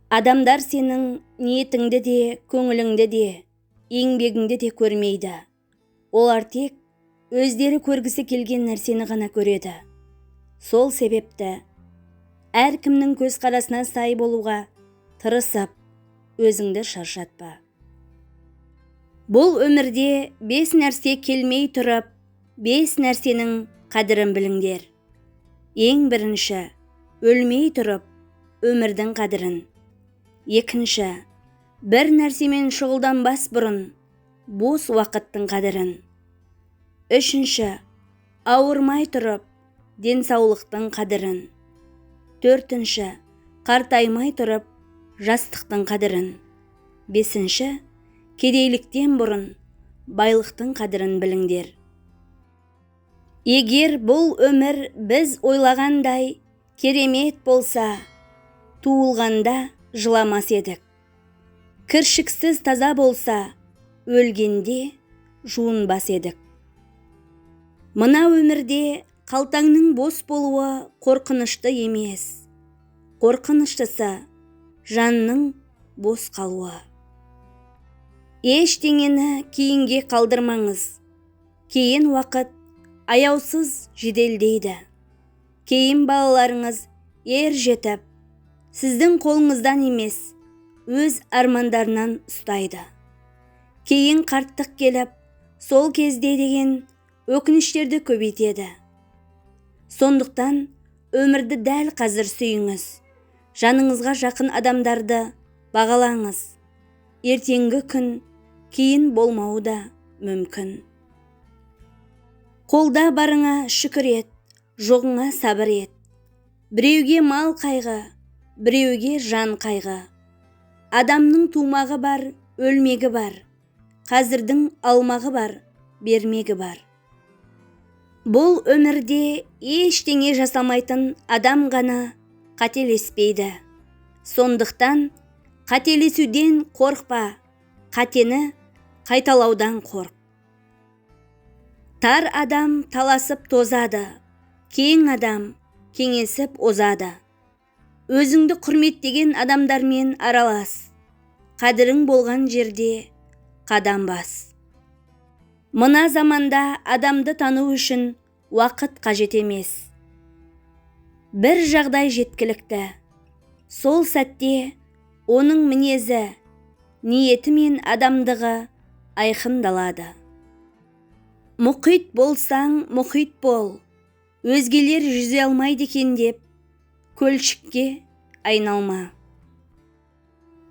Адамдар сенің ниетіңді де, көңіліңді де, еңбегіңді де көрмейді. Олар тек өздері көргісі келген нәрсені ғана көреді. Сол себепті әркімнің көзқарасына сай болуға тырысып, өзіңді шаршатпа. Бұл өмірде 5 нәрсе келмей тұрып, 5 нәрсенің қадірін біліңдер. Ең бірінші, өлмей тұрып, өмірдің қадірін. Екінші, бір нәрсемен шұғылданбас бұрын, бос уақыттың қадірін. Үшінші, ауырмай тұрып, денсаулықтың қадірін. Төртінші, қартаймай тұрып, жастықтың қадірін. Бесінші, кедейліктен бұрын, байлықтың қадірін біліңдер. Егер бұл өмір біз ойлағандай керемет болса, туылғанда жыламас едік. Кіршіксіз таза болса, өлгенде жуынбас едік. Мына өмірде қалтаңның бос болуы қорқынышты емес. Қорқыныштысы жанның бос қалуы. Ештеңені кейінге қалдырмаңыз. Кейін уақыт аяусыз жеделдейді. Кейін балаларыңыз ер жетіп, сіздің қолыңыздан емес, өз армандарынан ұстайды. Кейін қарттық келіп, сол кезде деген өкініштерді көбейтеді. Сондықтан өмірді дәл қазір сүйіңіз. Жаныңызға жақын адамдарды бағалаңыз. Ертеңгі күн кейін болмауы да мүмкін. Қолда барыңа шүкір ет, жоғыңа сабыр ет. Біреуге мал қайғы, біреуге жан қайғы. Адамның тумағы бар, өлмегі бар. Қазірдің алмағы бар, бермегі бар. Бұл өмірде ештеңе жасамайтын адам ғана қателеспейді. Сондықтан қателесуден қорықпа, қатені қайталаудан қорқ. Тар адам таласып тозады, кең адам кеңесіп озады. Өзіңді құрметтеген адамдармен аралас. Қадірің болған жерде қадам бас. Мына заманда адамды тану үшін уақыт қажет емес. Бір жағдай жеткілікті. Сол сәтте оның мінезі, ниеті мен адамдығы айқындалады. Мұхит болсаң, мұхит бол. Өзгелер жүзе алмайды екен деп, көлшікке айналма.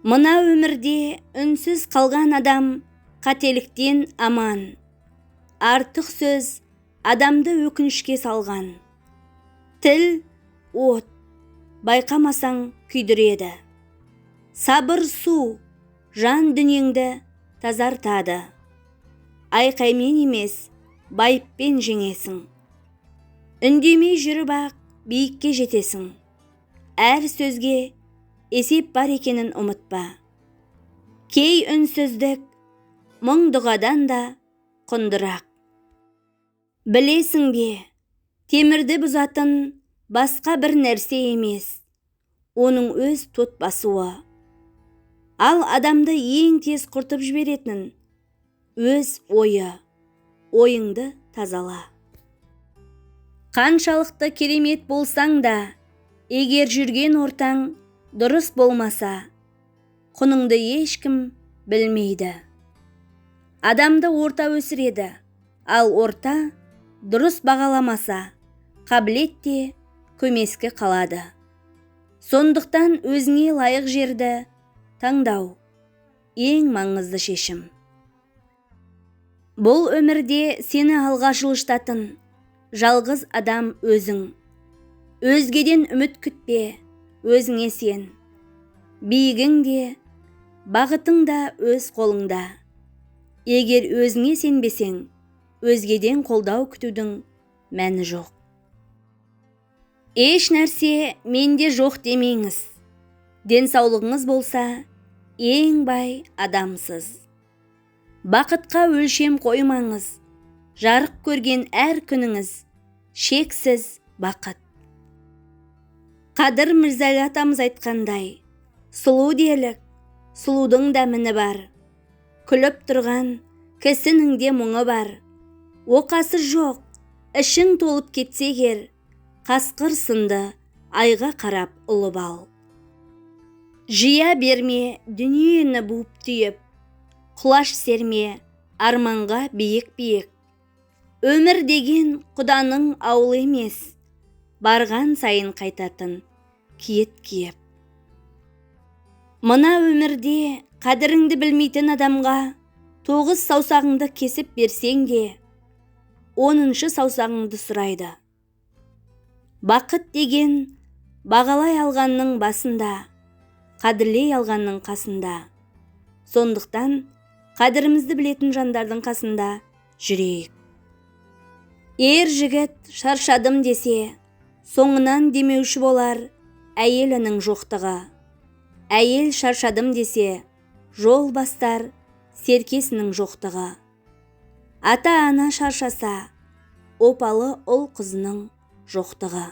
Мына өмірде үнсіз қалған адам қателіктен аман. Артық сөз адамды өкінішке салған. Тіл от, байқамасаң күйдіреді. Сабыр су, жан дүниеңді тазартады. Айқаймен емес, байыппен жеңесің. Үндемей жүріп ақ биікке жетесің. Әр сөзге есеп бар екенін ұмытпа. Кей үнсіздік мың дұғадан да құндырақ. Білесің бе, темірді бұзатын басқа бір нәрсе емес, оның өз тот басуы. Ал адамды ең тез құртып жіберетін өз ойы. Ойыңды тазала. Қаншалықты керемет болсаң да, егер жүрген ортаң дұрыс болмаса, құныңды ешкім білмейді. Адамды орта өсіреді, ал орта дұрыс бағаламаса, қабілет те көмескі қалады. Сондықтан өзіңе лайық жерді таңдау ең маңызды шешім. Бұл өмірде сені алға жылжытатын жалғыз адам өзің. Өзгеден үміт күтпе, өзіңе сен. Биігің де, бағытың да өз қолыңда. Егер өзіңе сенбесең, өзгеден қолдау күтудің мәні жоқ. Еш нәрсе менде жоқ демеңіз. Денсаулығыңыз болса, ең бай адамсыз. Бақытқа өлшем қоймаңыз. Жарық көрген әр күніңіз шексіз бақыт. Қадыр Мырзали атамыз айтқандай, Сұлу делік, сұлудың да міні бар. Күліп тұрған кісінің де мұңы бар. Оқасы жоқ, ішің толып кетсе кер, қасқыр сынды айға қарап ұлып ал. Жия берме дүниені буып түйіп, құлаш серме арманға биік-биік. Өмір деген құданың ауылы емес, барған сайын қайтатын киет киіп. Мына өмірде қадіріңді білмейтін адамға 9 саусағыңды кесіп берсең де, 10-шы саусағыңды сұрайды. Бақыт деген бағалай алғанның басында, қадірлей алғанның қасында. Сондықтан қадірімізді білетін жандардың қасында жүрейік. Ер жігіт шаршадым десе, соңынан демеуші болар әйелінің жоқтығы. Әйел шаршадым десе, жол бастар серкесінің жоқтығы. Ата-ана шаршаса, опалы ұл қызының жоқтығы.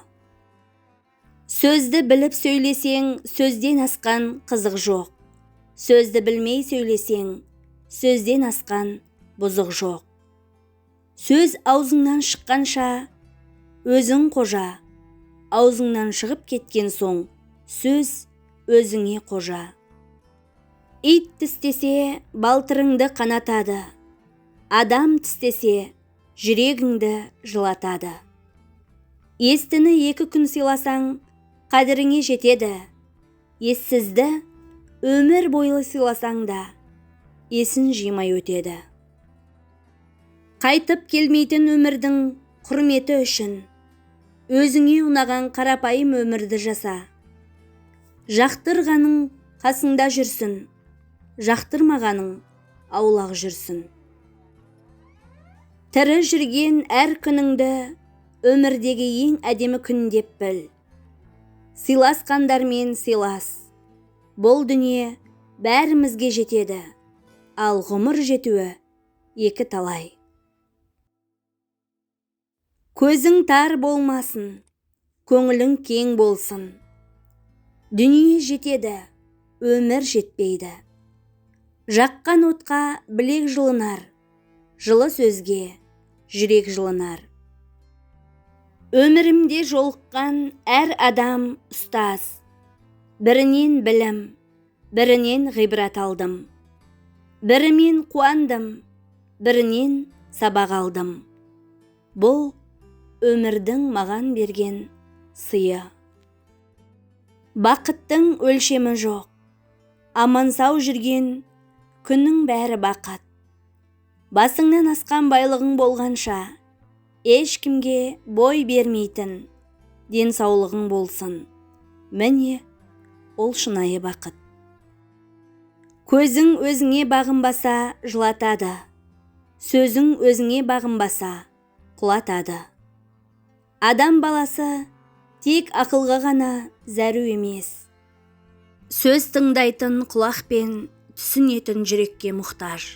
Сөзді біліп сөйлесең, сөзден асқан қызық жоқ. Сөзді білмей сөйлесең, сөзден асқан бұзық жоқ. Сөз аузыңнан шыққанша, өзің қожа. Аузыңнан шығып кеткен соң, сөз өзіңе қожа. Ит тістесе, балтырыңды қанатады. Адам тістесе, жүрегіңді жылатады. Естіні 2 күн сыйласаң, қадіріңе жетеді. Ессізді өмір бойлы сыйласаң да, есін жимай өтеді. Қайтып келмейтін өмірдің құрметі үшін, өзіңе ұнаған қарапайым өмірді жаса. Жақтырғаның қасыңда жүрсін, жақтырмағаның аулақ жүрсін. Тірі жүрген әр күніңді өмірдегі ең әдемі күн деп біл. Сыйласқандармен сыйлас. Бұл дүние бәрімізге жетеді, ал ғұмыр жетуі екі талай. Көзің тар болмасын, көңілің кең болсын. Дүние жетеді, өмір жетпейді. Жаққан отқа білек жылынар, жылы сөзге жүрек жылынар. Өмірімде жолыққан әр адам ұстаз. Бірінен білім, бірінен ғибрат алдым. Бірімен қуандым, бірінен сабақ алдым. Бұл өмірдің маған берген сыйы. Бақыттың өлшемі жоқ. Аман сау жүрген күннің бәрі бақыт. Басыңнан асқан байлығың болғанша, ешкімге бой бермейтін денсаулығың болсын. Міне, ол шынайы бақыт. Көзің өзіңе бағынбаса, жылатады. Сөзің өзіңе бағынбаса, құлатады. Адам баласы тек ақылға ғана зәру емес. Сөз тыңдайтын құлақпен түсінетін жүрекке мұқтаж.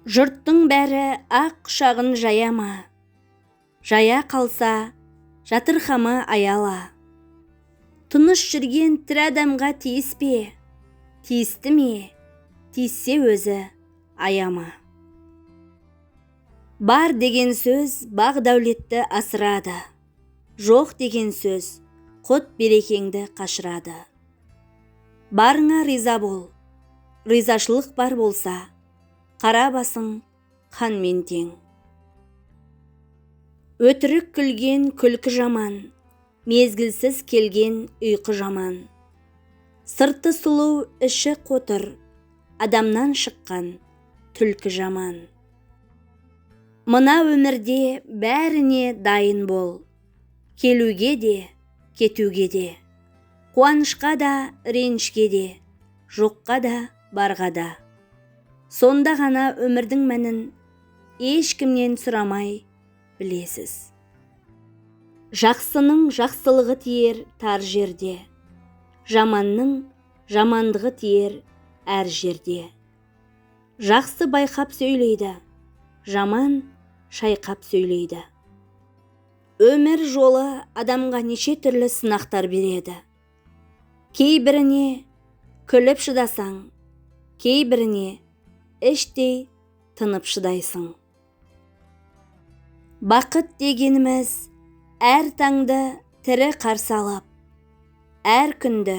Жұрттың бәрі ақ құшағын жаяма. Жая қалса, жатырқама аяла. Тыныш жүрген тірі адамға тиіспе. Тиісті ме? Тиіссе өзі аяма. Бар деген сөз бақ дәулетті асырады. Жоқ деген сөз құт берекеңді қашырады. Барыңа риза бол. Ризашылық бар болса, қара басың ханмен тең. Өтірік күлген күлкі жаман, мезгілсіз келген ұйқы жаман. Сырты сұлу, іші қотыр, адамнан шыққан түлкі жаман. Мына өмірде бәріне дайын бол. Келуге де, кетуге де. Қуанышқа да, ренішке де. Жоққа да, барға да. Сонда ғана өмірдің мәнін ешкімнен сұрамай білесіз. Жақсының жақсылығы тиер тар жерде. Жаманның жамандығы тиер әр жерде. Жақсы байқап сөйлейді. Жаман шайқап сөйлейді. Өмір жолы адамға неше түрлі сынақтар береді. Кейбіріне күліп шыдасаң, кейбіріне іштей тынып шыдайсың. Бақыт дегеніміз әр таңды тірі қарсы алып, әр күнді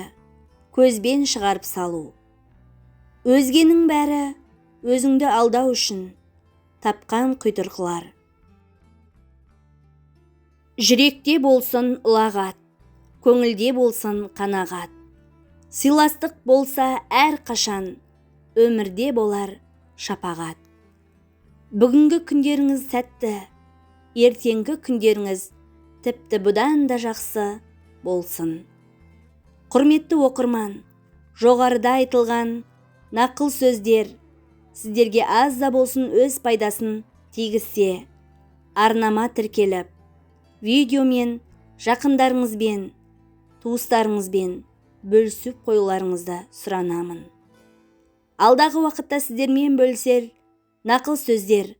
көзбен шығарып салу. Өзгенің бәрі өзіңді алдау үшін тапқан құйтырқылар. Жүректе болсын ұлағат, көңілде болсын қанағат. Сыйластық болса әр қашан, өмірде болар шапағат. Бүгінгі күндеріңіз сәтті, ертеңгі күндеріңіз тіпті бұдан да жақсы болсын. Құрметті оқырман, жоғарыда айтылған нақыл сөздер сіздерге аз да болсын өз пайдасын тигізсе, арнама тіркеліп, видеомен жақындарыңызбен, туыстарыңызбен бөлісіп қоюларыңызды сұранамын. Алдағы уақытта сіздермен бөлісер нақыл сөздер,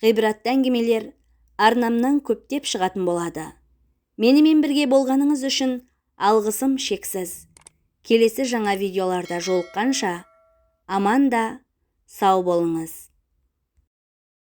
ғибратты әңгімелер арнамнан көптеп шығатын болады. Менімен бірге болғаныңыз үшін алғысым шексіз. Келесі жаңа видеоларда жолыққанша аман да сау болыңыз.